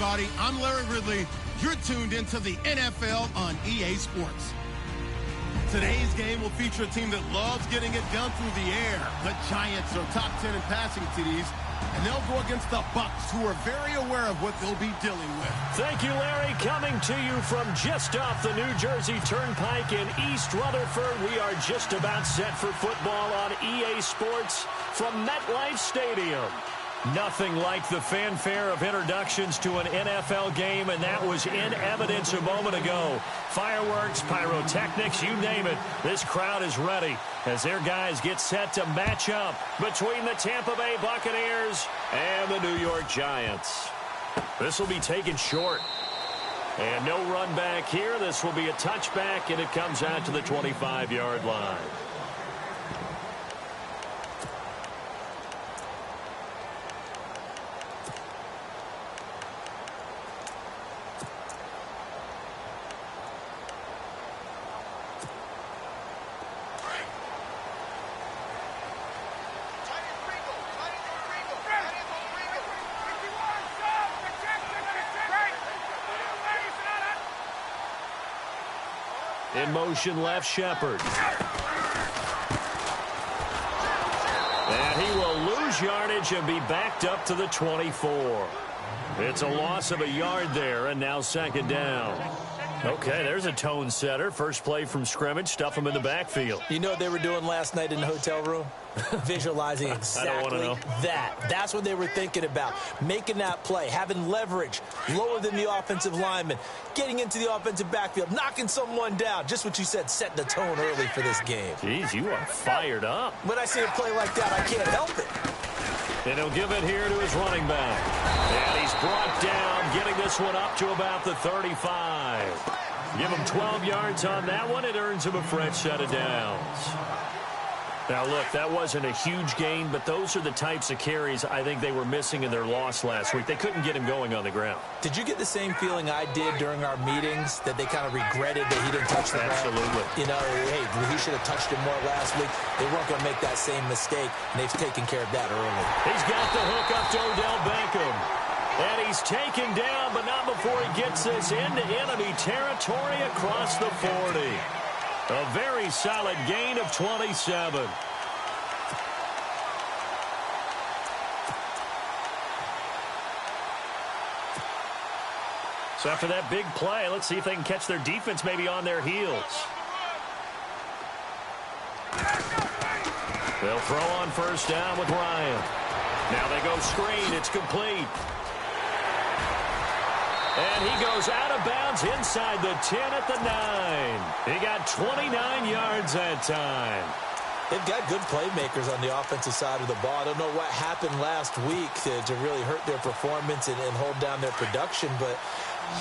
everybody. I'm Larry Ridley. You're tuned into the NFL on EA Sports. Today's game will feature a team that loves getting it done through the air. The Giants are top 10 in passing TDs, and they'll go against the Bucs, who are very aware of what they'll be dealing with. Thank you, Larry. Coming to you from just off the New Jersey Turnpike in East Rutherford, we are just about set for football on EA Sports from MetLife Stadium. Nothing like the fanfare of introductions to an NFL game, and that was in evidence a moment ago. Fireworks, pyrotechnics, you name it. This crowd is ready as their guys get set to match up between the Tampa Bay Buccaneers and the New York Giants. This will be taken short. And no run back here. This will be a touchback, and it comes out to the 25-yard line. In motion, left Shepard. And he will lose yardage and be backed up to the 24. It's a loss of a yard there, and now second down. Okay, there's a tone setter. First play from scrimmage, stuff him in the backfield. You know what they were doing last night in the hotel room? Visualizing exactly that. That's what they were thinking about. Making that play, having leverage, lower than the offensive lineman, getting into the offensive backfield, knocking someone down. Just what you said, setting the tone early for this game. Jeez, you are fired up. When I see a play like that, I can't help it. And he'll give it here to his running back. And he's brought down, getting this one up to about the 35. Give him 12 yards on that one. It earns him a fresh set of downs. Now, look, that wasn't a huge gain, but those are the types of carries I think they were missing in their loss last week. They couldn't get him going on the ground. Did you get the same feeling I did during our meetings, that they kind of regretted that he didn't touch the ground? Absolutely. You know, hey, he should have touched it more last week. They weren't going to make that same mistake, and they've taken care of that early. He's got the hook up to Odell Beckham. And he's taken down, but not before he gets this into enemy territory across the 40. A very solid gain of 27. So after that big play, let's see if they can catch their defense maybe on their heels. They'll throw on first down with Ryan. Now they go screen. It's complete. And he goes out of bounds inside the 10 at the 9. He got 29 yards that time. They've got good playmakers on the offensive side of the ball. I don't know what happened last week to really hurt their performance and hold down their production, but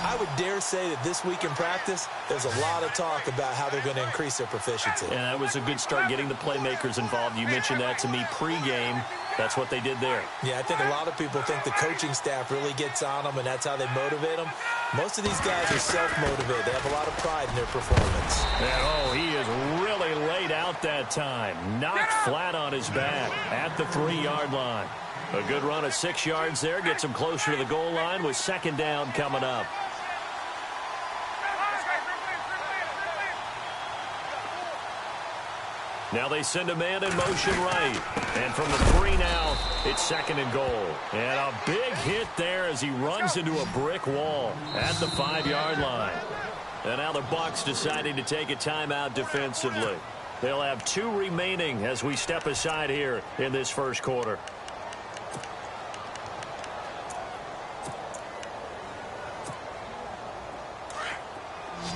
I would dare say that this week in practice, there's a lot of talk about how they're going to increase their proficiency. And that was a good start, getting the playmakers involved. You mentioned that to me pregame. That's what they did there. Yeah, I think a lot of people think the coaching staff really gets on them, and that's how they motivate them. Most of these guys are self-motivated. They have a lot of pride in their performance. And, oh, he is really laid out that time. Knocked flat on his back at the 3-yard line. A good run of 6 yards there. Gets him closer to the goal line with second down coming up. Now they send a man in motion right. And from the 3 now, it's second and goal. And a big hit there as he runs into a brick wall at the 5-yard line. And now the Bucs deciding to take a timeout defensively. They'll have 2 remaining as we step aside here in this first quarter.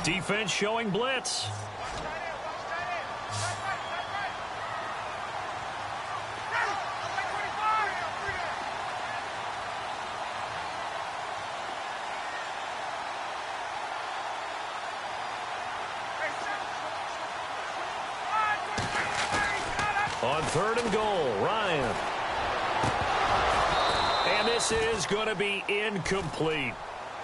Defense showing blitz. On 3rd and goal, Ryan. And this is going to be incomplete.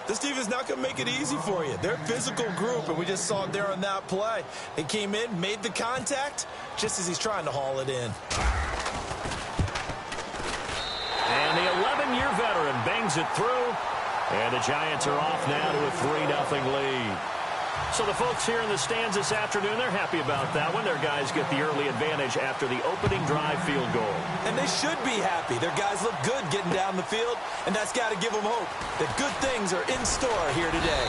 This defense is not going to make it easy for you. They're a physical group, and we just saw it there on that play. They came in, made the contact, just as he's trying to haul it in. And the 11-year veteran bangs it through. And the Giants are off now to a 3-0 lead. So the folks here in the stands this afternoon, they're happy about that one. Their guys get the early advantage after the opening drive field goal. And they should be happy. Their guys look good getting down the field, and that's got to give them hope that good things are in store here today.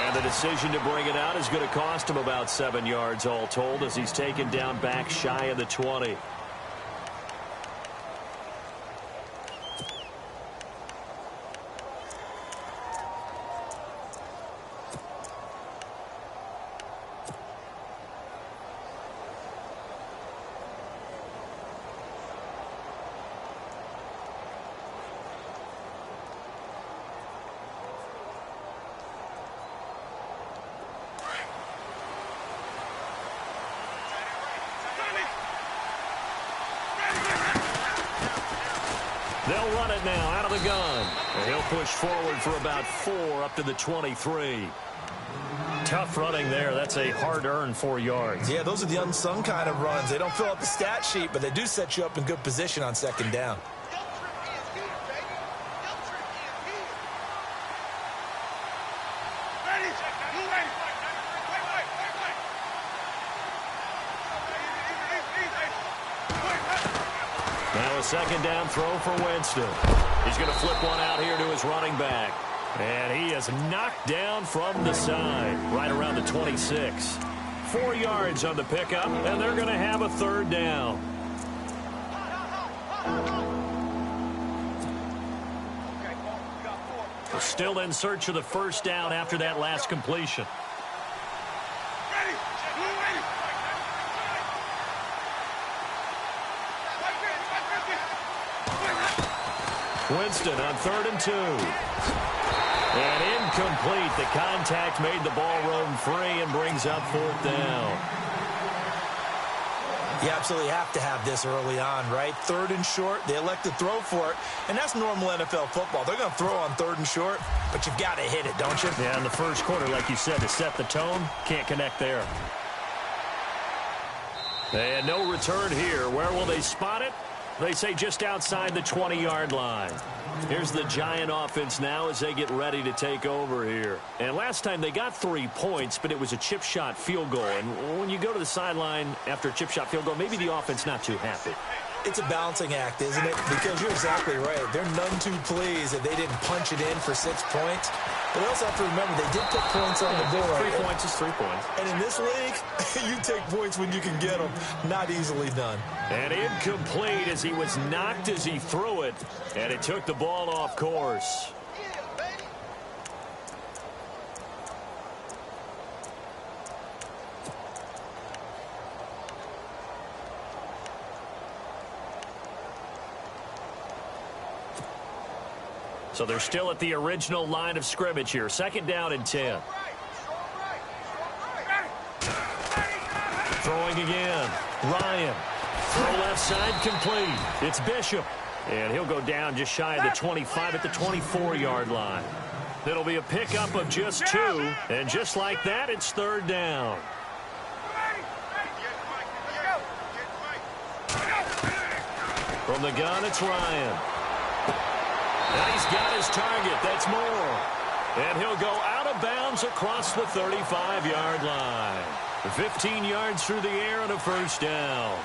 And the decision to bring it out is going to cost him about 7 yards all told as he's taken down back shy of the 20. They'll run it now out of the gun. And he'll push forward for about 4 up to the 23. Tough running there. That's a hard-earned 4 yards. Yeah, those are the unsung kind of runs. They don't fill up the stat sheet, but they do set you up in good position on second down. Now a second down throw for Winston. He's going to flip one out here to his running back. And he is knocked down from the side, right around the 26. 4 yards on the pickup, and they're going to have a third down. We're still in search of the first down after that last completion. Winston on 3rd and 2. And incomplete. The contact made the ball roam free and brings up 4th down. You absolutely have to have this early on, right? 3rd and short, they elect to throw for it, and that's normal NFL football. They're going to throw on 3rd and short, but you've got to hit it, don't you? Yeah, in the first quarter, like you said, to set the tone, can't connect there. And no return here. Where will they spot it? They say just outside the 20-yard line. Here's the Giant offense now as they get ready to take over here. And last time they got 3 points, but it was a chip shot field goal. And when you go to the sideline after a chip shot field goal, maybe the offense not too happy. It's a balancing act, isn't it? Because you're exactly right. They're none too pleased that they didn't punch it in for 6 points. But they also have to remember they did put points on the board. 3 points is 3 points. And in this league, you take points when you can get them. Not easily done. And incomplete as he was knocked as he threw it. And it took the ball off course. So they're still at the original line of scrimmage here. 2nd down and 10. Throwing again. Ryan. Throw left side complete. It's Bishop. And he'll go down just shy of the 25 at the 24-yard line. It'll be a pickup of just 2. And just like that, it's 3rd down. From the gun, it's Ryan. And he's got his target. That's Moore. And he'll go out of bounds across the 35-yard line. 15 yards through the air and a first down.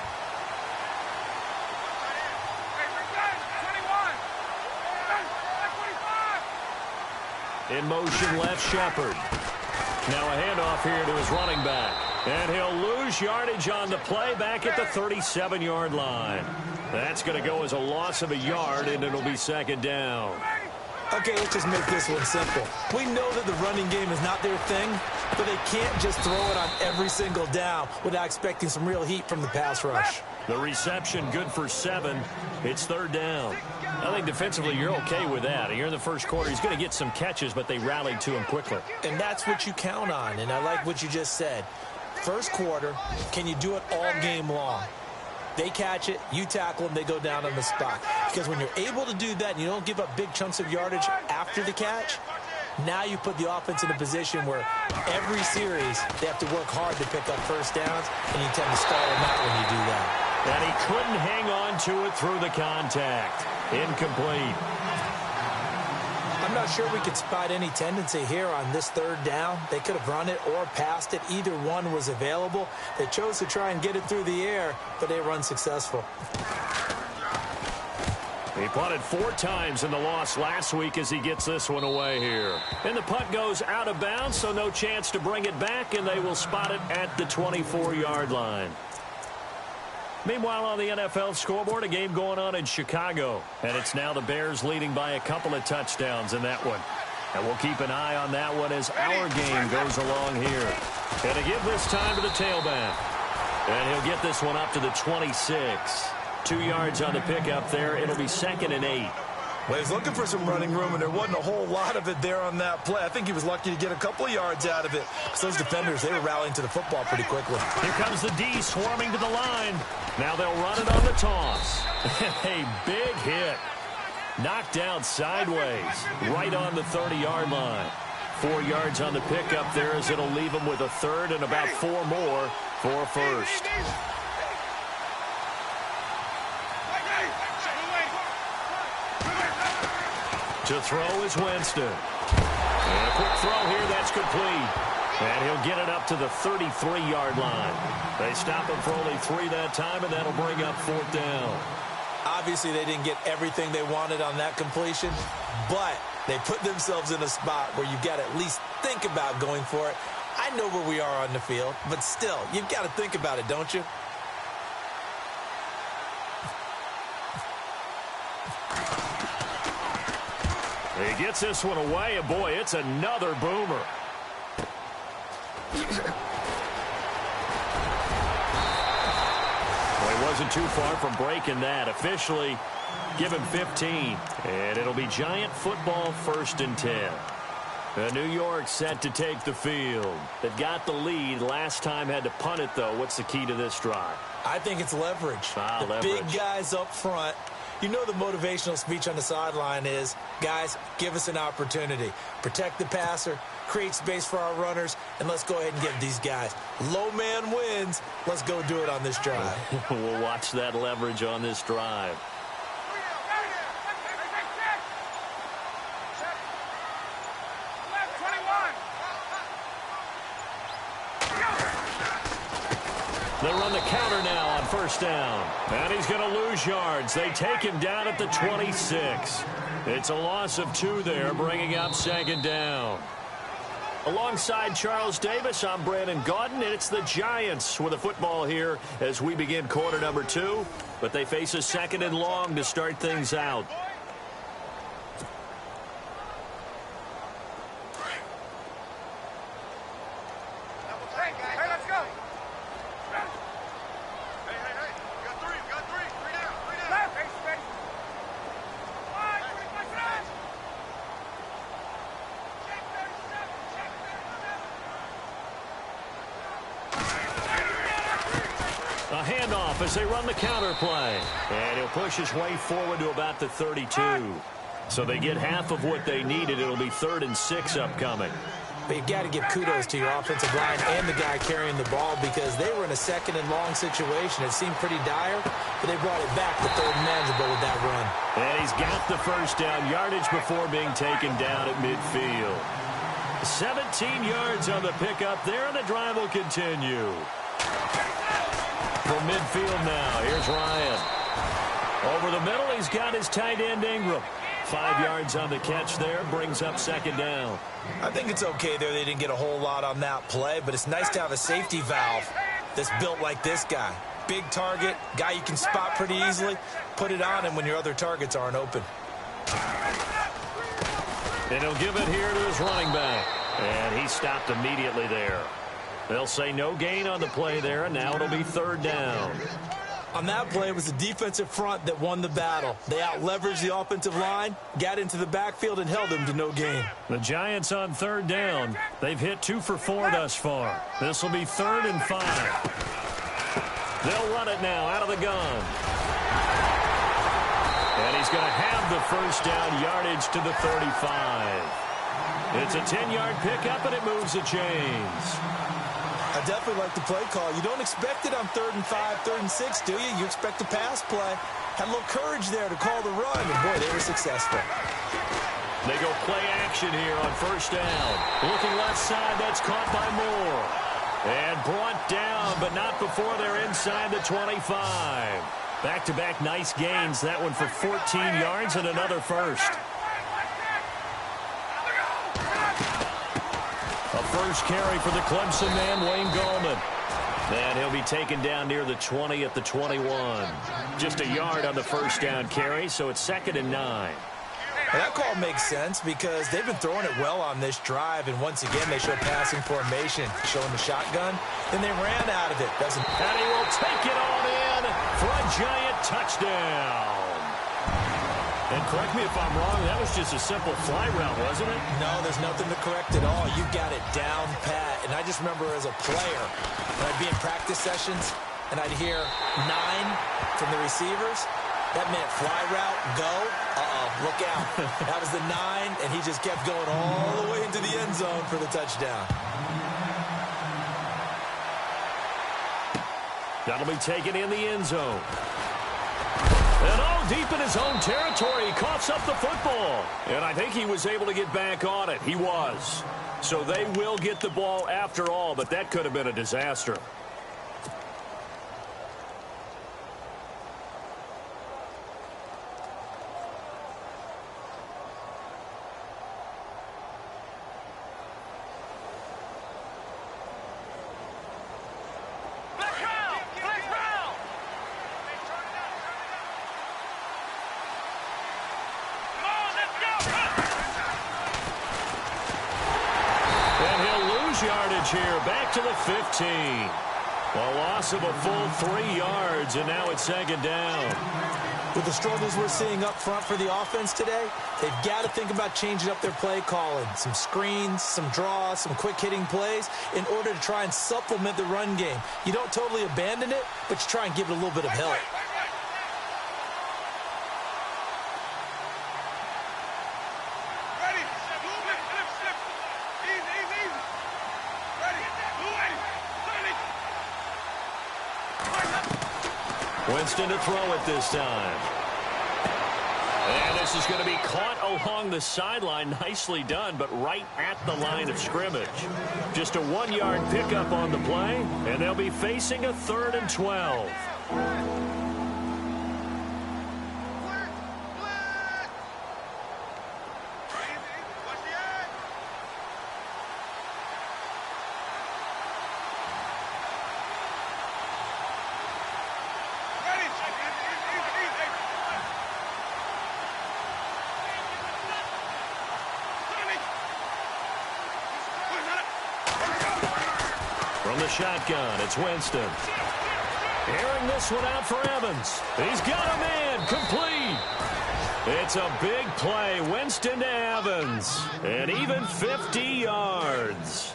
In motion, left Shepard. Now a handoff here to his running back. And he'll lose yardage on the play back at the 37-yard line. That's going to go as a loss of a yard, and it'll be 2nd down. Okay, let's just make this one simple. We know that the running game is not their thing, but they can't just throw it on every single down without expecting some real heat from the pass rush. The reception good for 7. It's 3rd down. I think defensively you're okay with that. You're in the first quarter. He's going to get some catches, but they rallied to him quickly. And that's what you count on, and I like what you just said. First quarter, can you do it all game long? They catch it, you tackle them, they go down on the spot. Because when you're able to do that and you don't give up big chunks of yardage after the catch, now you put the offense in a position where every series they have to work hard to pick up first downs, and you tend to stall them out when you do that. And he couldn't hang on to it through the contact. Incomplete. I I'm not sure we could spot any tendency here on this third down. They could have run it or passed it. Either one was available. They chose to try and get it through the air, but they were unsuccessful. He punted 4 times in the loss last week as he gets this one away here. And the punt goes out of bounds, so no chance to bring it back, and they will spot it at the 24-yard line. Meanwhile, on the NFL scoreboard, a game going on in Chicago. And it's now the Bears leading by a couple of touchdowns in that one. And we'll keep an eye on that one as our game goes along here. And to give this time to the tailback. And he'll get this one up to the 26. 2 yards on the pickup there. It'll be 2nd and 8. Well, he was looking for some running room, and there wasn't a whole lot of it there on that play. I think he was lucky to get a couple of yards out of it. Because those defenders, they were rallying to the football pretty quickly. Here comes the D swarming to the line. Now they'll run it on the toss. A big hit. Knocked down sideways. Right on the 30-yard line. 4 yards on the pickup there as it'll leave him with a third and about 4 more for a first. To throw is Winston. And a quick throw here, that's complete. And he'll get it up to the 33-yard line. They stop him for only 3 that time, and that'll bring up 4th down. Obviously, they didn't get everything they wanted on that completion, but they put themselves in a spot where you've got to at least think about going for it. I know where we are on the field, but still, you've got to think about it, don't you? He gets this one away, and boy, it's another boomer. Well, he wasn't too far from breaking that. Officially, give him 15. And it'll be Giant football 1st and 10. New York set to take the field. They've got the lead. Last time had to punt it, though. What's the key to this drive? I think it's leverage. The big guys up front. You know the motivational speech on the sideline is, guys, give us an opportunity. Protect the passer, create space for our runners, and let's go ahead and give these guys. Low man wins. Let's go do it on this drive. We'll watch that leverage on this drive. They run the counter now on 1st down. And he's going to lose yards. They take him down at the 26. It's a loss of 2 there, bringing up 2nd down. Alongside Charles Davis, I'm Brandon Gaudin, and it's the Giants with a football here as we begin quarter number 2. But they face a 2nd and long to start things out. As they run the counter play. And he'll push his way forward to about the 32. So they get half of what they needed. It'll be 3rd and 6 upcoming. But you've got to give kudos to your offensive line and the guy carrying the ball because they were in a 2nd and long situation. It seemed pretty dire, but they brought it back to 3rd and manageable with that run. And he's got the 1st down yardage before being taken down at midfield. 17 yards on the pickup there, and the drive will continue. From midfield now, here's Ryan. Over the middle, he's got his tight end Ingram. 5 yards on the catch there, brings up 2nd down. I think it's okay there. They didn't get a whole lot on that play, but it's nice to have a safety valve that's built like this guy. Big target, guy you can spot pretty easily. Put it on him when your other targets aren't open. And he'll give it here to his running back. And he stopped immediately there. They'll say no gain on the play there, and now it'll be 3rd down. On that play, it was the defensive front that won the battle. They out-leveraged the offensive line, got into the backfield, and held them to no gain. The Giants on 3rd down. They've hit 2 for 4 thus far. This will be 3rd and 5. They'll run it now out of the gun. And he's going to have the 1st down yardage to the 35. It's a 10-yard pickup, and it moves the chains. I definitely like the play call. You don't expect it on 3rd and 5, 3rd and 6, do you? You expect a pass play. Had a little courage there to call the run, and boy, they were successful. They go play action here on first down. Looking left side, that's caught by Moore. And brought down, but not before they're inside the 25. Back-to-back nice gains. That one for 14 yards and another first. A first carry for the Clemson man, Wayne Gallman. And he'll be taken down near the 20 at the 21. Just a yard on the first down carry, so it's 2nd and 9. Well, that call makes sense because they've been throwing it well on this drive, and once again they show passing formation, showing the shotgun. Then they ran out of it. And he will take it on in for a giant touchdown. And correct me if I'm wrong, that was just a simple fly route, wasn't it? No, there's nothing to correct at all. You got it down pat. And I just remember as a player, when I'd be in practice sessions and I'd hear 9 from the receivers, that meant fly route, go, look out. That was the 9, and he just kept going all the way into the end zone for the touchdown. That'll be taken in the end zone. And all deep in his own territory, he coughs up the football. And I think he was able to get back on it. He was. So they will get the ball after all, but that could have been a disaster. Yardage here, back to the 15. A loss of a full 3 yards, and now it's 2nd down. With the struggles we're seeing up front for the offense today, they've got to think about changing up their play calling. Some screens, some draws, some quick-hitting plays in order to try and supplement the run game. You don't totally abandon it, but you try and give it a little bit of help. Winston to throw it this time. And this is going to be caught along the sideline. Nicely done, but right at the line of scrimmage. Just a 1-yard pickup on the play, and they'll be facing a 3rd and 12. From the shotgun, it's Winston. Airing this one out for Evans. He's got a man, complete. It's a big play, Winston to Evans. And even 50 yards.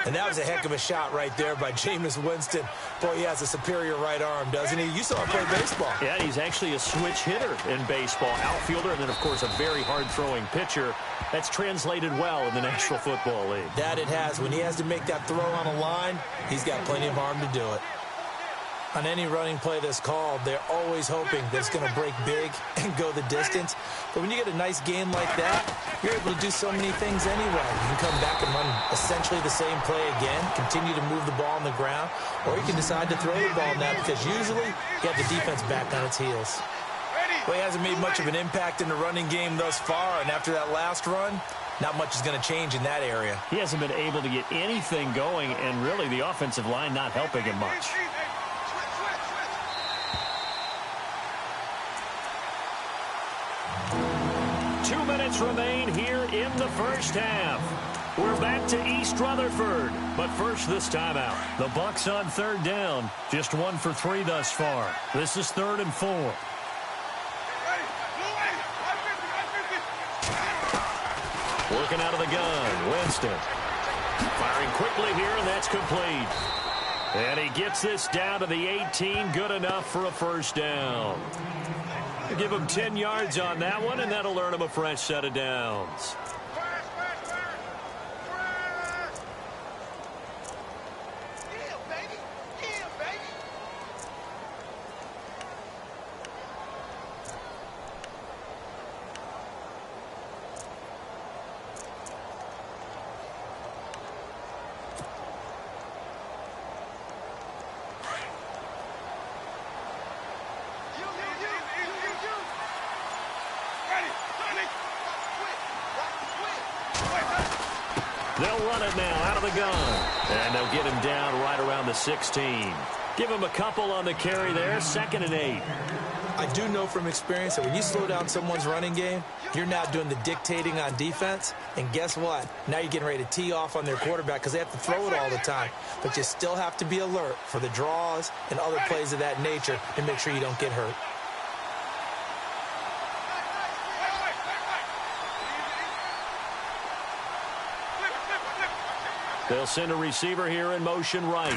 And that was a heck of a shot right there by Jameis Winston. Boy, he has a superior right arm, doesn't he? You saw him play baseball. Yeah, he's actually a switch hitter in baseball. Outfielder, and then, of course, a very hard-throwing pitcher. That's translated well in the National Football League. That it has. When he has to make that throw on a line, he's got plenty of arm to do it. On any running play that's called, they're always hoping that it's going to break big and go the distance. But when you get a nice game like that, you're able to do so many things anyway. You can come back and run essentially the same play again, continue to move the ball on the ground, or you can decide to throw the ball now because usually you have the defense back on its heels. Well, he hasn't made much of an impact in the running game thus far, and after that last run, not much is going to change in that area. He hasn't been able to get anything going, and really the offensive line not helping him much. Remain here in the first half. We're back to East Rutherford, but first this time out. The Bucks on 3rd down, just 1 for 3 thus far. This is 3rd and 4. Working out of the gun, Winston. Firing quickly here, and that's complete. And he gets this down to the 18, good enough for a first down. Give him 10 yards on that one, and that'll earn him a fresh set of downs. They'll run it now out of the gun. And they'll get him down right around the 16. Give him a couple on the carry there, 2nd and 8. I do know from experience that when you slow down someone's running game, you're now doing the dictating on defense. And guess what? Now you're getting ready to tee off on their quarterback because they have to throw it all the time. But you still have to be alert for the draws and other plays of that nature and make sure you don't get hurt. They'll send a receiver here in motion right.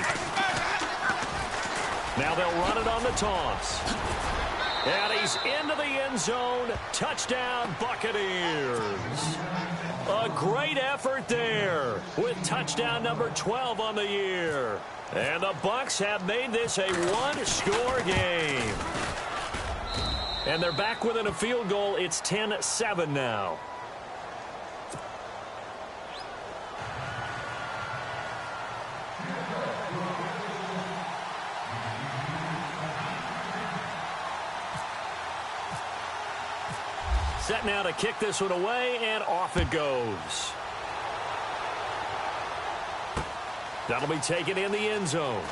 Now they'll run it on the toss. And he's into the end zone. Touchdown, Buccaneers. A great effort there with touchdown number 12 on the year. And the Bucs have made this a one-score game. And they're back within a field goal. It's 10-7 now. Set now to kick this one away, and off it goes. That'll be taken in the end zone.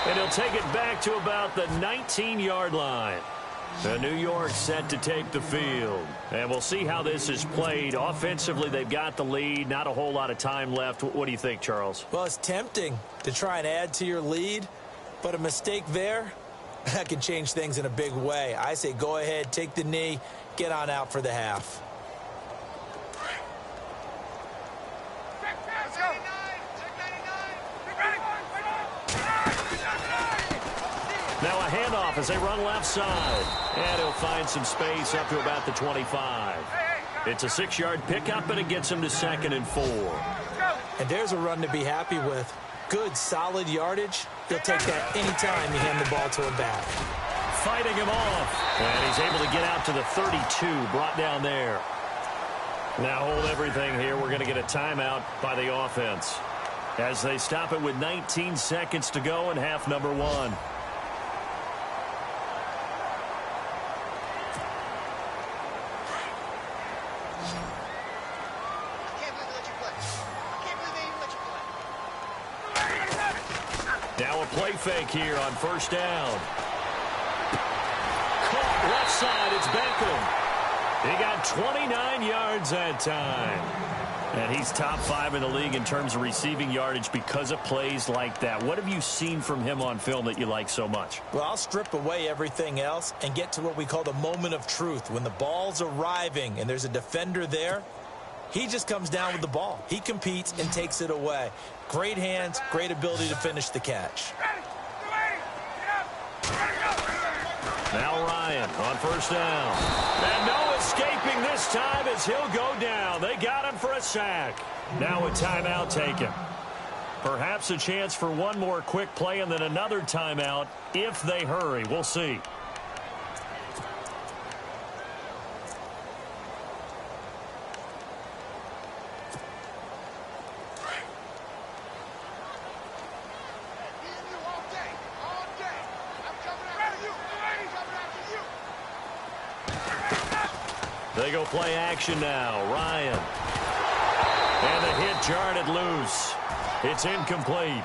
And he'll take it back to about the 19-yard line. The New York set to take the field. And we'll see how this is played. Offensively, they've got the lead. Not a whole lot of time left. What do you think, Charles? Well, it's tempting to try and add to your lead, but a mistake there, that can change things in a big way. I say go ahead, take the knee, get on out for the half. Now a handoff as they run left side. And he'll find some space up to about the 25. It's a 6-yard pickup, and it gets him to 2nd and 4. And there's a run to be happy with. Good, solid yardage. He'll take that anytime you hand the ball to him back. Fighting him off. And he's able to get out to the 32, brought down there. Now hold everything here. We're going to get a timeout by the offense as they stop it with 19 seconds to go in half number 1. Now a play fake here on 1st down. Caught left side. It's Beckham. He got 29 yards that time. And he's top 5 in the league in terms of receiving yardage because of plays like that. What have you seen from him on film that you like so much? Well, I'll strip away everything else and get to what we call the moment of truth. When the ball's arriving and there's a defender there, he just comes down with the ball. He competes and takes it away. Great hands, great ability to finish the catch. Now Ryan on 1st down. And no escaping this time as he'll go down. They got him for a sack. Now a timeout taken. Perhaps a chance for one more quick play and then another timeout if they hurry. We'll see. They go play action now. Ryan. And the hit jarred it loose. It's incomplete.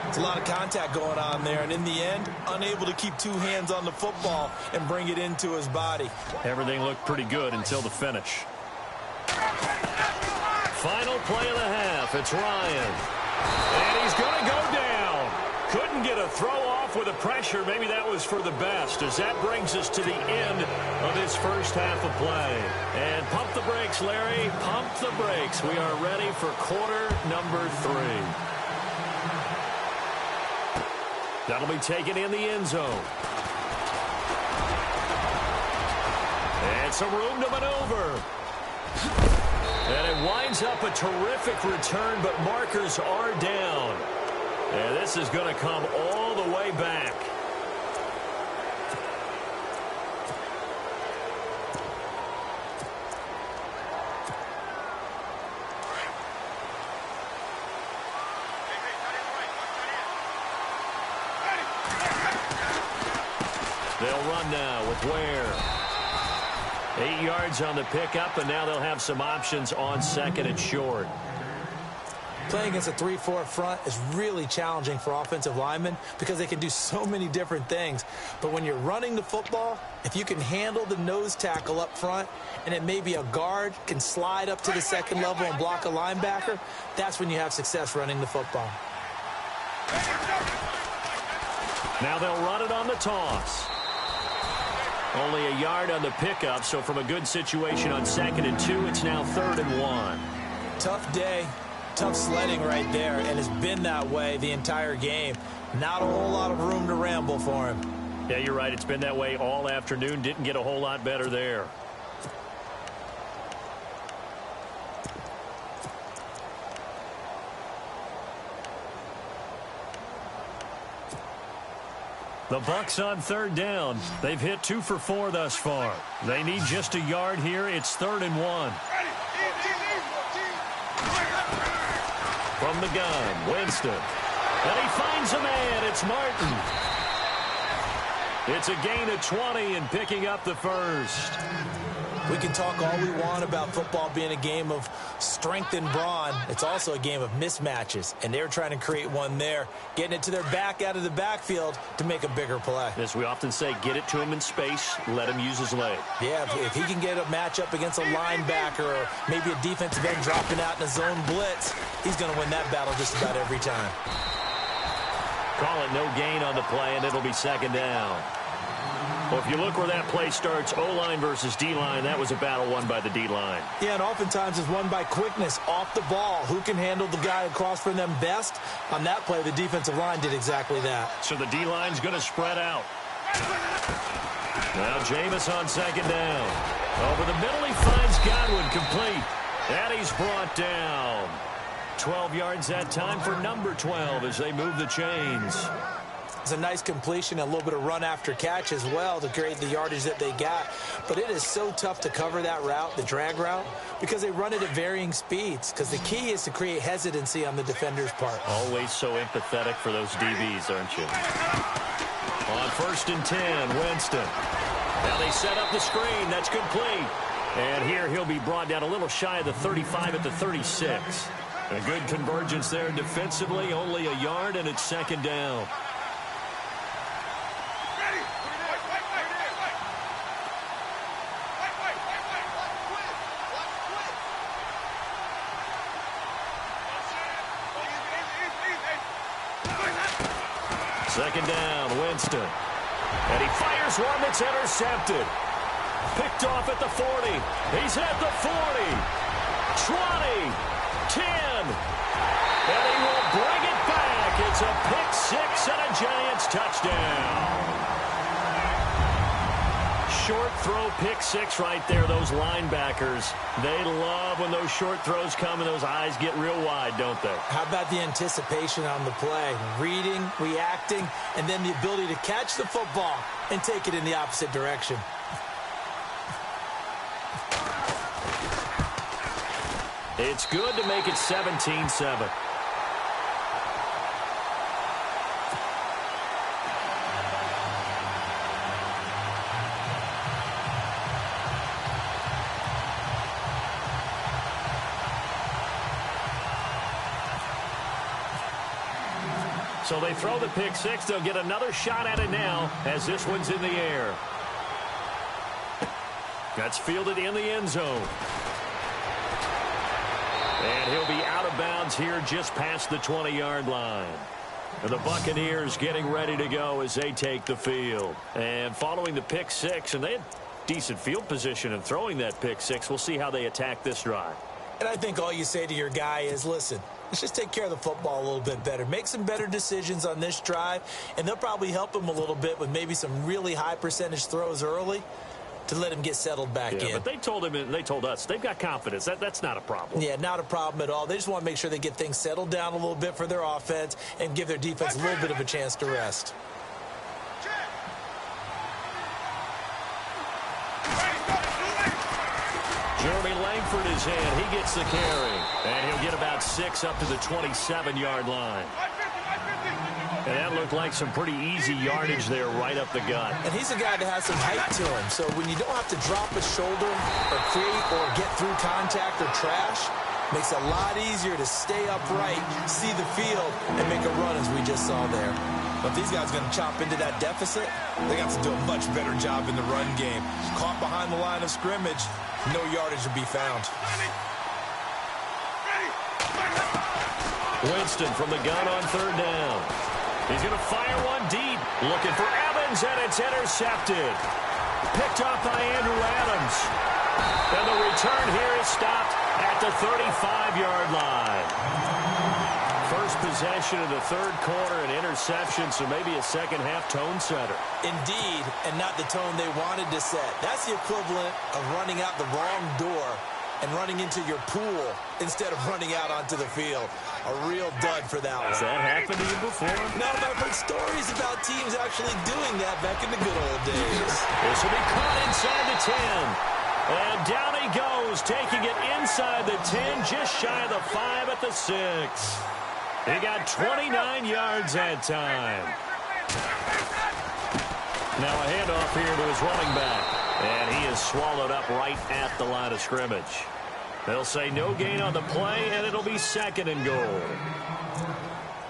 It's a lot of contact going on there, and in the end, unable to keep 2 hands on the football and bring it into his body. Everything looked pretty good until the finish. Final play of the half. It's Ryan. And he's going to go down. Couldn't get a throw off with the pressure. Maybe that was for the best, as that brings us to the end of this first half of play. And pump the brakes, Larry. Pump the brakes. We are ready for quarter number 3. That'll be taken in the end zone. And some room to maneuver. And it winds up a terrific return, but markers are down. And this is going to come all the way back. They'll run now with Ware. 8 yards on the pickup, and now they'll have some options on 2nd and short. Playing against a 3-4 front is really challenging for offensive linemen because they can do so many different things. But when you're running the football, if you can handle the nose tackle up front and then maybe a guard can slide up to the 2nd level and block a linebacker, that's when you have success running the football. Now they'll run it on the toss. Only a yard on the pickup, so from a good situation on 2nd and 2, it's now 3rd and 1. Tough day. Tough sledding right there, and it's been that way the entire game. Not a whole lot of room to ramble for him. Yeah, you're right. It's been that way all afternoon. Didn't get a whole lot better there. The Bucs on 3rd down. They've hit 2 for 4 thus far. They need just a yard here. It's 3rd and 1. From the gun, Winston. And he finds a man. It's Martin. It's a gain of 20 and picking up the first. We can talk all we want about football being a game of strength and brawn. It's also a game of mismatches, and they're trying to create one there, getting it to their back out of the backfield to make a bigger play. As we often say, get it to him in space, let him use his leg. Yeah, if he can get a matchup against a linebacker or maybe a defensive end dropping out in a zone blitz, he's going to win that battle just about every time. Call it no gain on the play, and it'll be 2nd down. Well, if you look where that play starts, O-line versus D-line, that was a battle won by the D-line. Yeah, and oftentimes it's won by quickness off the ball. Who can handle the guy across from them best? On that play, the defensive line did exactly that. So the D-line's going to spread out. Now Jameis on 2nd down. Over the middle, he finds Godwin complete. And he's brought down. 12 yards that time for number 12 as they move the chains. It's a nice completion, a little bit of run after catch as well to create the yardage that they got. But it is so tough to cover that route, the drag route, because they run it at varying speeds. Because the key is to create hesitancy on the defender's part. Always so empathetic for those DBs, aren't you? On 1st and 10, Winston. Now they set up the screen. That's complete. And here he'll be brought down a little shy of the 35 at the 36. A good convergence there defensively. Only a yard, and it's 2nd down. Second down, Winston. And he fires one that's intercepted. Picked off at the 40. He's at the 40. 20. 10. And he will bring it back. It's a pick six and a Giants touchdown. Short throw pick six right there. Those linebackers, they love when those short throws come and those eyes get real wide, don't they? How about the anticipation on the play? Reading, reacting, and then the ability to catch the football and take it in the opposite direction. It's good to make it 17-7. So they throw the pick six. They'll get another shot at it now as this one's in the air. That's fielded in the end zone. And he'll be out of bounds here just past the 20-yard line. And the Buccaneers getting ready to go as they take the field. And following the pick six, and they had decent field position in throwing that pick six. We'll see how they attack this drive. And I think all you say to your guy is, listen, let's just take care of the football a little bit better. Make some better decisions on this drive, and they'll probably help him a little bit with maybe some really high percentage throws early to let him get settled back in. But they told him, and they told us, they've got confidence. That's not a problem. Yeah, not a problem at all. They just want to make sure they get things settled down a little bit for their offense and give their defense a little bit of a chance to rest. Jeremy Langford is in. He gets the carry. And he'll get about 6 up to the 27-yard line. And that looked like some pretty easy yardage there right up the gut. And he's a guy that has some height to him. So when you don't have to drop a shoulder or create or get through contact or trash, makes it a lot easier to stay upright, see the field, and make a run as we just saw there. But if these guys are going to chop into that deficit, they got to do a much better job in the run game. Caught behind the line of scrimmage, no yardage to be found. Winston from the gun on third down. He's going to fire one deep. Looking for Evans, and it's intercepted. Picked off by Andrew Adams. And the return here is stopped at the 35-yard line. First possession of the third quarter, an interception, so maybe a second-half tone setter. Indeed, and not the tone they wanted to set. That's the equivalent of running out the wrong door and running into your pool instead of running out onto the field. A real dud for that one. Has that happened to you before? No, but I've heard stories about teams actually doing that back in the good old days. This will be caught inside the 10. And down he goes, taking it inside the 10, just shy of the 5 at the 6. He got 29 yards that time. Now a handoff here to his running back. And he is swallowed up right at the line of scrimmage. They'll say no gain on the play, and it'll be second and goal.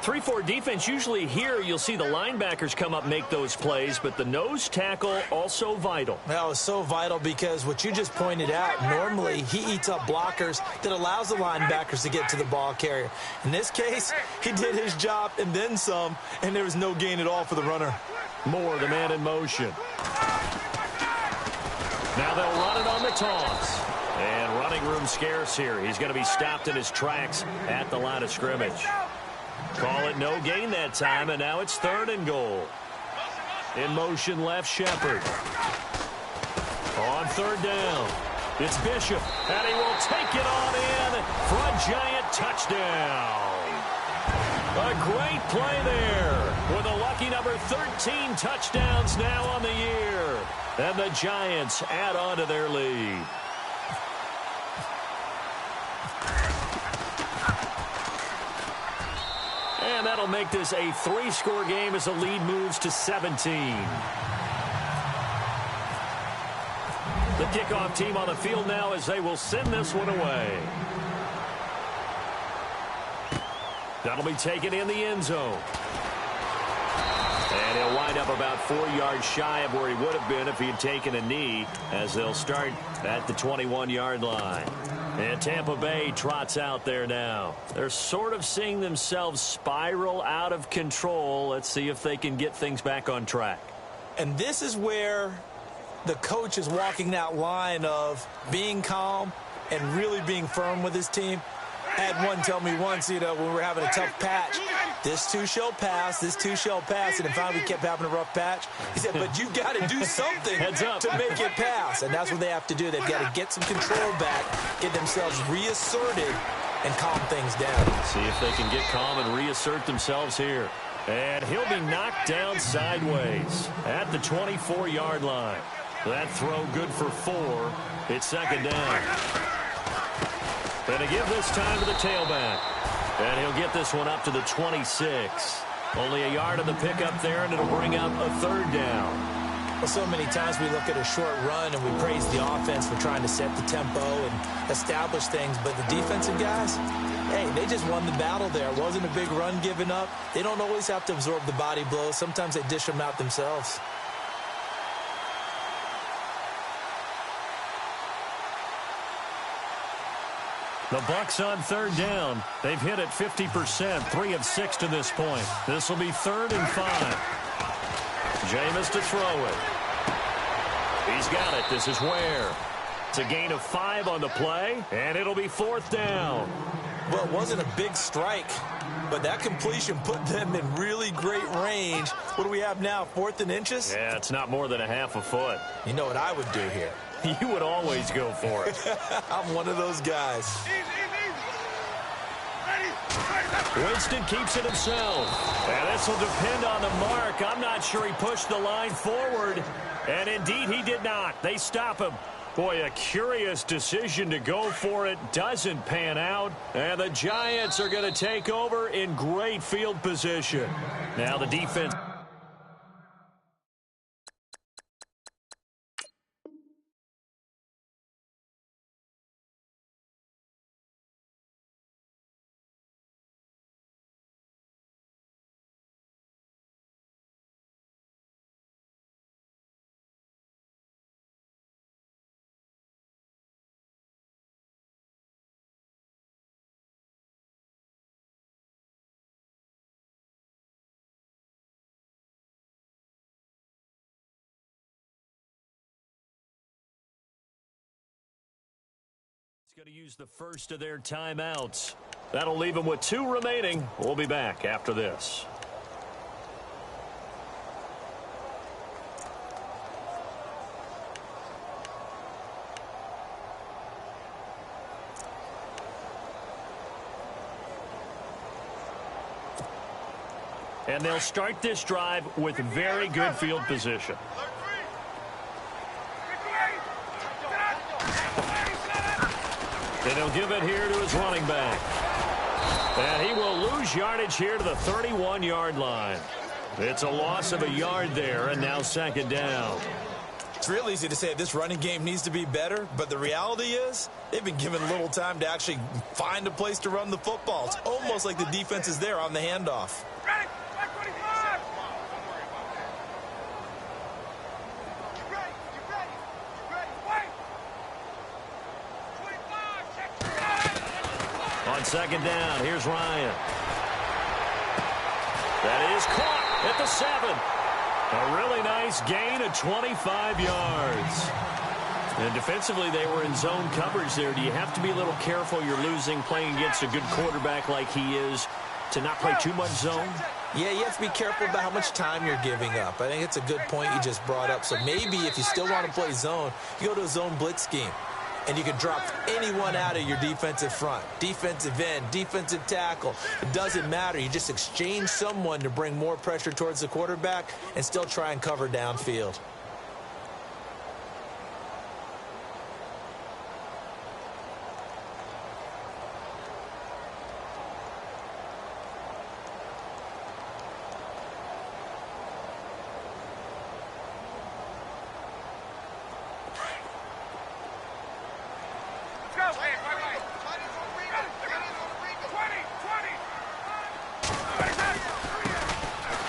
3-4 defense, usually here you'll see the linebackers come up make those plays, but the nose tackle also vital. Well, it's so vital because what you just pointed out, normally he eats up blockers that allows the linebackers to get to the ball carrier. In this case, he did his job and then some, and there was no gain at all for the runner. Moore, the man in motion. Now they'll run it on the toss. And running room scarce here. He's going to be stopped in his tracks at the line of scrimmage. Call it no gain that time, and now it's third and goal. In motion left, Shepard. On third down, it's Bishop, and he will take it on in for a Giant touchdown. A great play there with a lucky number 13 touchdowns now on the year. And the Giants add on to their lead. And that'll make this a 3-score game as the lead moves to 17. The kickoff team on the field now as they will send this one away. That'll be taken in the end zone. And he'll wind up about 4 yards shy of where he would have been if he had taken a knee, as they'll start at the 21-yard line. And Tampa Bay trots out there now. They're sort of seeing themselves spiral out of control. Let's see if they can get things back on track. And this is where the coach is walking that line of being calm and really being firm with his team. I had one tell me once, when we were having a tough patch, this too shall pass, this too shall pass, and then finally we kept having a rough patch. He said, but you've got to do something to make it pass, and that's what they have to do. They've got to get some control back, get themselves reasserted, and calm things down. See if they can get calm and reassert themselves here. And he'll be knocked down sideways at the 24-yard line. That throw good for 4. It's second down. And to give this time to the tailback. And he'll get this one up to the 26. Only a yard of the pickup there, and it'll bring up a third down. Well, so many times we look at a short run and we praise the offense for trying to set the tempo and establish things. But the defensive guys, hey, they just won the battle there. It wasn't a big run given up. They don't always have to absorb the body blows. Sometimes they dish them out themselves. The Bucs on third down. They've hit it 50%, 3 of 6 to this point. This will be 3rd and 5. Jameis to throw it. He's got it. This is Ware. It's a gain of 5 on the play, and it'll be 4th down. Well, it wasn't a big strike, but that completion put them in really great range. What do we have now, 4th and inches? Yeah, it's not more than a half a foot. You know what I would do here? You would always go for it. I'm one of those guys. Winston keeps it himself. And this will depend on the mark. I'm not sure he pushed the line forward. And indeed, he did not. They stop him. Boy, a curious decision to go for it. Doesn't pan out. And the Giants are going to take over in great field position. Now the defense. Going to use the first of their timeouts. That'll leave them with 2 remaining. We'll be back after this. And they'll start this drive with very good field position. And he'll give it here to his running back. And he will lose yardage here to the 31-yard line. It's a loss of a yard there, and now second down. It's real easy to say this running game needs to be better, but the reality is they've been given little time to actually find a place to run the football. It's almost like the defense is there on the handoff. On second down, here's Ryan. That is caught at the 7. A really nice gain of 25 yards. And defensively, they were in zone coverage there. Do you have to be a little careful? You're losing playing against a good quarterback like he is to not play too much zone? Yeah, you have to be careful about how much time you're giving up. I think it's a good point you just brought up. So maybe if you still want to play zone, you go to a zone blitz scheme. And you can drop anyone out of your defensive front. Defensive end, defensive tackle. It doesn't matter. You just exchange someone to bring more pressure towards the quarterback and still try and cover downfield.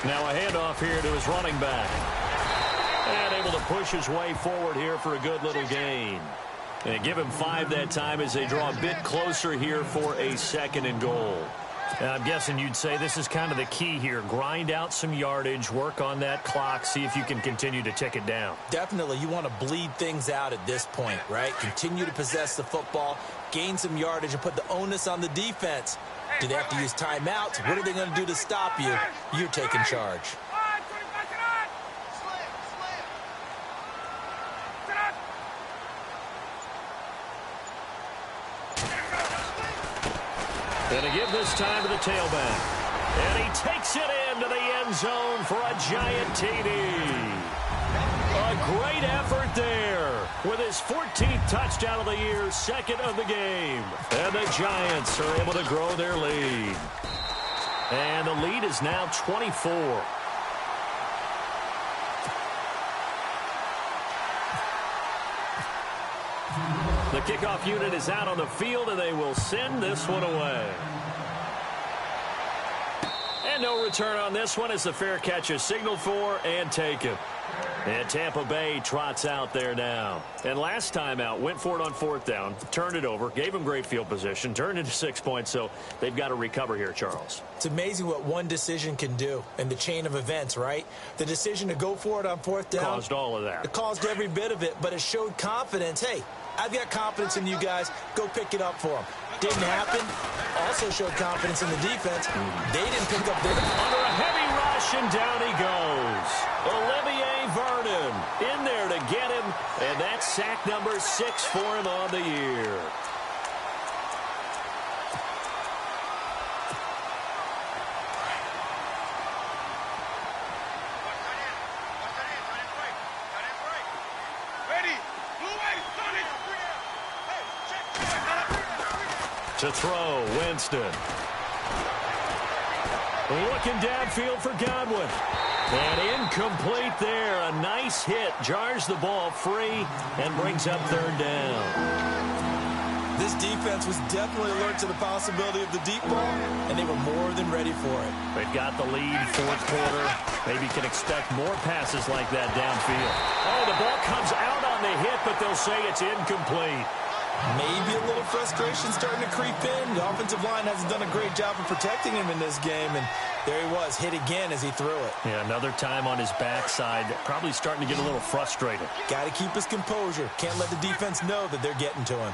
Now a handoff here to his running back. And able to push his way forward here for a good little gain. And give him 5 that time as they draw a bit closer here for a 2nd and goal. And I'm guessing you'd say this is kind of the key here. Grind out some yardage, work on that clock, see if you can continue to tick it down. Definitely. You want to bleed things out at this point, right? Continue to possess the football, gain some yardage, and put the onus on the defense. Do they have to use timeouts? What are they going to do to stop you? You're taking charge. And to give this time to the tailback. And he takes it into the end zone for a giant TD. A great effort there with his 14th touchdown of the year, 2nd of the game. And the Giants are able to grow their lead. And the lead is now 24. The kickoff unit is out on the field, and they will send this one away. And no return on this one as the fair catch is signaled for and taken. And Tampa Bay trots out there now. And last time out, went for it on 4th down, turned it over, gave them great field position, turned into 6 points, so they've got to recover here, Charles. It's amazing what one decision can do in the chain of events, right? The decision to go for it on 4th down. Caused all of that. It caused every bit of it, but it showed confidence. Hey, I've got confidence in you guys. Go pick it up for them. Didn't happen. Also showed confidence in the defense. They didn't pick up their... Under a heavy rush, and down he goes. Olivier Vernon in there to get him, and that's sack number 6 for him on the year. Ready, blue way, To throw, Winston. Looking downfield for Godwin. And incomplete there. A nice hit. Jars the ball free and brings up third down. This defense was definitely alert to the possibility of the deep ball, and they were more than ready for it. They've got the lead, fourth quarter. Maybe can expect more passes like that downfield. Oh, the ball comes out on the hit, but they'll say it's incomplete. Maybe a little frustration starting to creep in. The offensive line hasn't done a great job of protecting him in this game, and there he was, hit again as he threw it. Yeah, another time on his backside, probably starting to get a little frustrated. Got to keep his composure. Can't let the defense know that they're getting to him.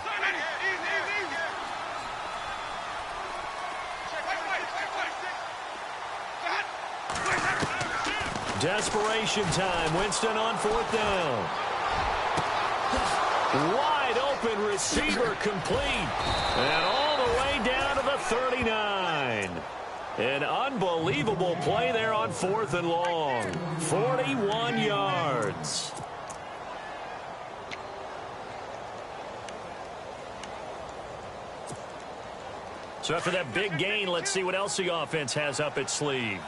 Desperation time. Winston on fourth down. Wide open receiver complete. And all the way down to the 39. An unbelievable play there on fourth and long. 41 yards. So after that big gain, let's see what else the offense has up its sleeve.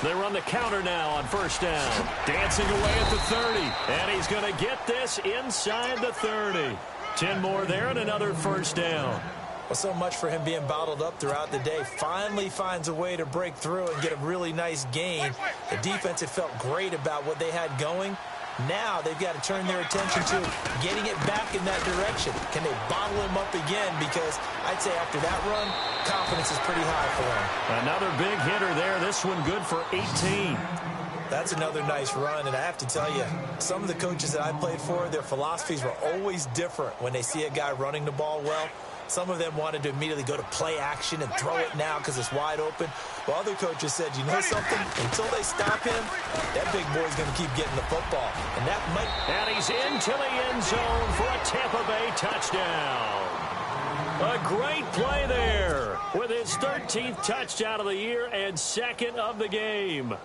They run the counter now on first down. Dancing away at the 30. And he's going to get this inside the 30. 10 more there and another first down. Well, so much for him being bottled up throughout the day. Finally finds a way to break through and get a really nice gain. The defense had felt great about what they had going. Now they've got to turn their attention to getting it back in that direction. Can they bottle him up again? Because I'd say after that run, confidence is pretty high for him. Another big hitter there. This one good for 18. That's another nice run, and I have to tell you, some of the coaches that I played for, their philosophies were always different when they see a guy running the ball well. Some of them wanted to immediately go to play action and throw it now because it's wide open. While other coaches said, you know something? Until they stop him, that big boy's going to keep getting the football. And that might... And he's into the end zone for a Tampa Bay touchdown. A great play there with his 13th touchdown of the year and second of the game.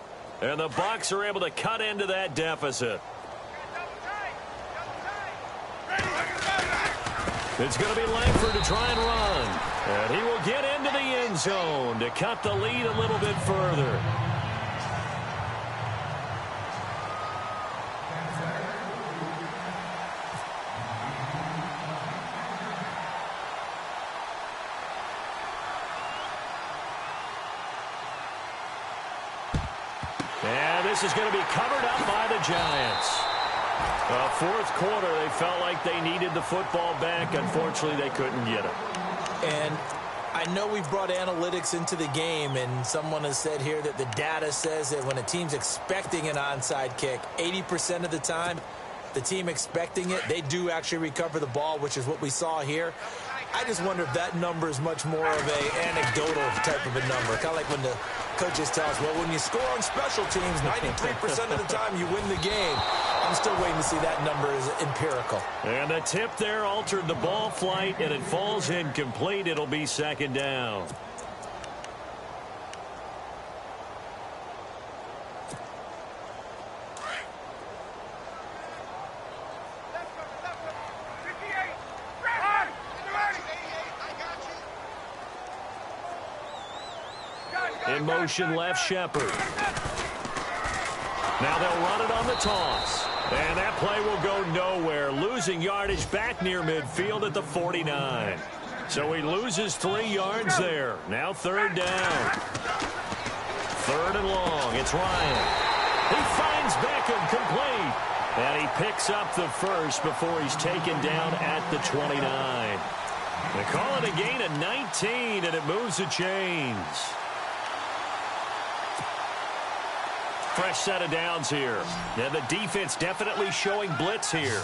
And the Bucs are able to cut into that deficit. It's going to be Langford to try and run. And he will get into the end zone to cut the lead a little bit further. And this is going to be covered up by the Giants. Fourth quarter, they felt like they needed the football back. Unfortunately, they couldn't get it. And I know we've brought analytics into the game, and someone has said here that the data says that when a team's expecting an onside kick, 80% of the time, the team expecting it, they do actually recover the ball, which is what we saw here. I just wonder if that number is much more of an anecdotal type of a number. Kind of like when the coaches tell us, well, when you score on special teams, 93% of the time you win the game. I'm still waiting to see that number is empirical. And the tip there altered the ball flight, and it falls incomplete. It'll be second down. In motion, left Shepard. Now they'll run it on the toss. And that play will go nowhere. Losing yardage back near midfield at the 49. So he loses 3 yards there. Now third down. Third and long. It's Ryan. He finds Beckham complete. And he picks up the first before he's taken down at the 29. They call it a gain of 19, and it moves the chains. Fresh set of downs here. And the defense definitely showing blitz here.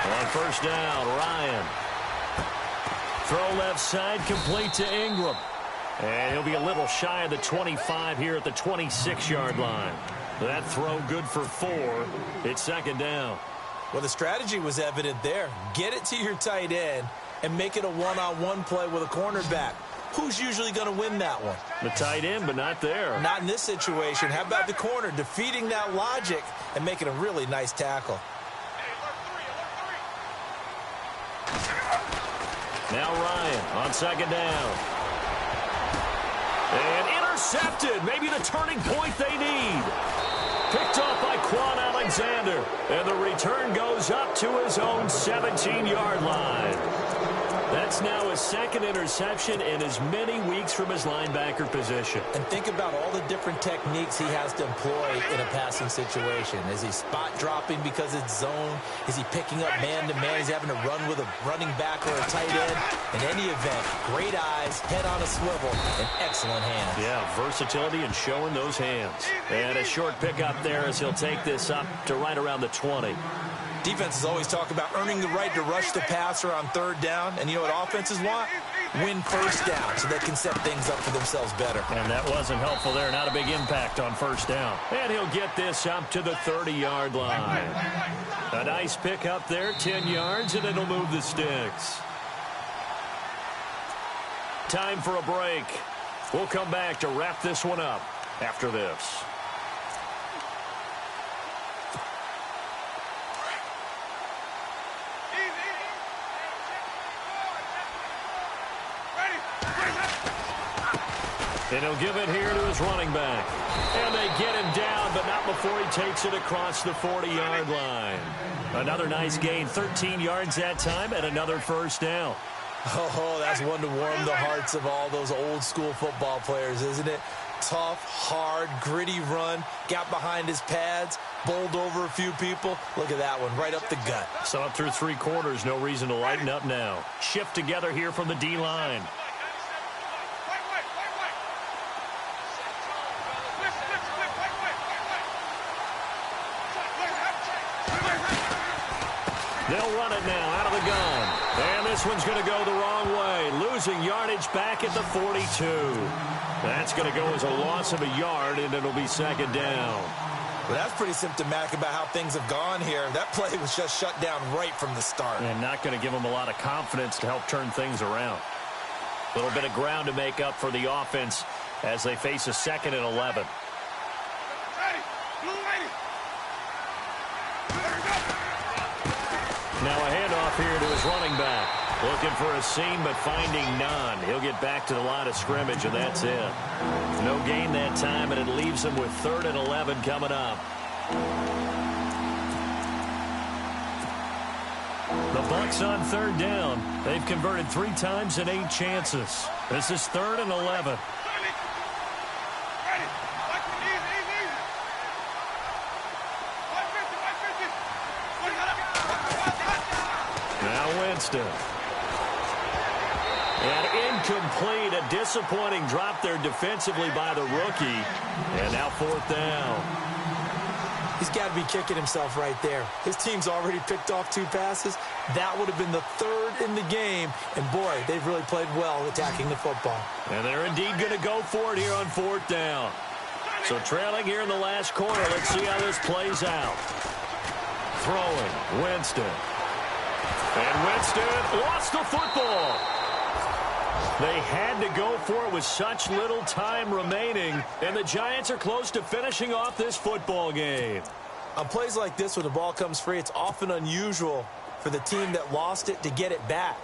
On first down, Ryan. Throw left side, complete to Ingram. And he'll be a little shy of the 25 here at the 26-yard line. That throw good for 4. It's second down. Well, the strategy was evident there. Get it to your tight end and make it a one-on-one play with a cornerback. who's usually going to win that one? The tight end, but not there. Not in this situation. How about the corner defeating that logic and making a really nice tackle? Now Ryan on second down. And intercepted. Maybe the turning point they need. Picked off by Quan Alexander. And the return goes up to his own 17-yard line. That's now his second interception in as many weeks from his linebacker position. And think about all the different techniques he has to employ in a passing situation. Is he spot dropping because it's zone? Is he picking up man-to-man? Is he having to run with a running back or a tight end? In any event, great eyes, head on a swivel, and excellent hands. Yeah, versatility and showing those hands. And a short pickup there as he'll take this up to right around the 20. Defenses always talk about earning the right to rush the passer on third down. And you know what offenses want? Win first down so they can set things up for themselves better. And that wasn't helpful there. Not a big impact on first down. And he'll get this up to the 30-yard line. A nice pick up there, 10 yards, and it'll move the sticks. Time for a break. We'll come back to wrap this one up after this. And he'll give it here to his running back. And they get him down, but not before he takes it across the 40-yard line. Another nice gain, 13 yards that time, and another first down. Oh, that's one to warm the hearts of all those old-school football players, isn't it? Tough, hard, gritty run, got behind his pads, bowled over a few people. Look at that one, right up the gut. So up through three quarters, no reason to lighten up now. Shift together here from the D-line. They'll run it now out of the gun. And this one's going to go the wrong way. Losing yardage back at the 42. That's going to go as a loss of a yard, and it'll be second down. Well, that's pretty symptomatic about how things have gone here. That play was just shut down right from the start. And not going to give them a lot of confidence to help turn things around. A little bit of ground to make up for the offense as they face a 2nd and 11. Now a handoff here to his running back. Looking for a seam, but finding none. He'll get back to the line of scrimmage, and that's it. No gain that time, and it leaves him with 3rd and 11 coming up. The Bucs on 3rd down. They've converted 3 times in 8 chances. This is 3rd and 11. Winston. And incomplete. A disappointing drop there defensively by the rookie. And now 4th down. He's got to be kicking himself right there. His team's already picked off 2 passes. That would have been the 3rd in the game. And, boy, they've really played well attacking the football. And they're indeed going to go for it here on 4th down. So trailing here in the last quarter. Let's see how this plays out. Throwing. Winston. And Winston lost the football. They had to go for it with such little time remaining, and the Giants are close to finishing off this football game. On plays like this, when the ball comes free, it's often unusual for the team that lost it to get it back,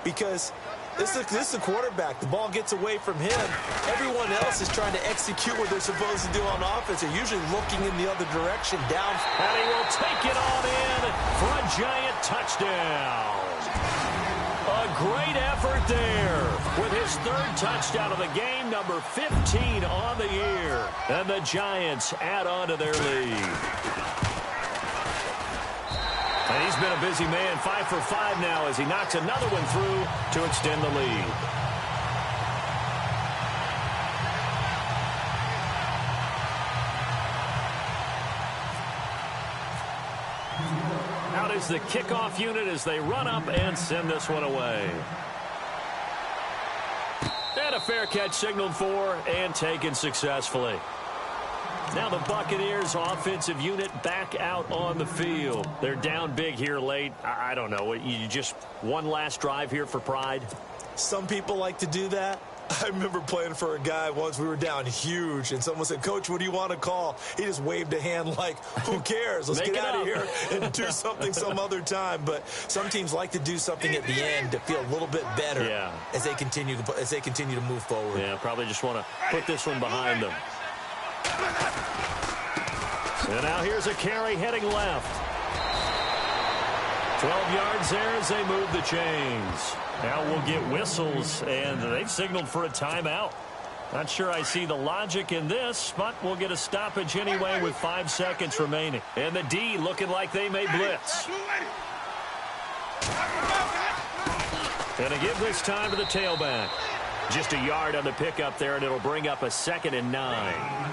because this is a quarterback. The ball gets away from him. Everyone else is trying to execute what they're supposed to do on offense. They're usually looking in the other direction down. And he will take it on in for a Giant touchdown. A great effort there with his 3rd touchdown of the game, number 15 on the year. And the Giants add on to their lead. And he's been a busy man, 5 for 5 now as he knocks another one through to extend the lead. Out is the kickoff unit as they run up and send this one away. And a fair catch signaled for and taken successfully. Now the Buccaneers offensive unit back out on the field. They're down big here late. I don't know. You just one last drive here for pride? Some people like to do that. I remember playing for a guy once. We were down huge, and someone said, "Coach, what do you want to call?" He just waved a hand like, who cares? Let's get out of here and do something some other time. But some teams like to do something at the end to feel a little bit better as they continue to move forward. Yeah, probably just want to put this one behind them. And now here's a carry heading left. 12 yards there as they move the chains. Now we'll get whistles, and they've signaled for a timeout. Not sure I see the logic in this, but we'll get a stoppage anyway with 5 seconds remaining. And the D looking like they may blitz. And to give this time to the tailback. Just a yard on the pickup there, and it'll bring up a 2nd and 9.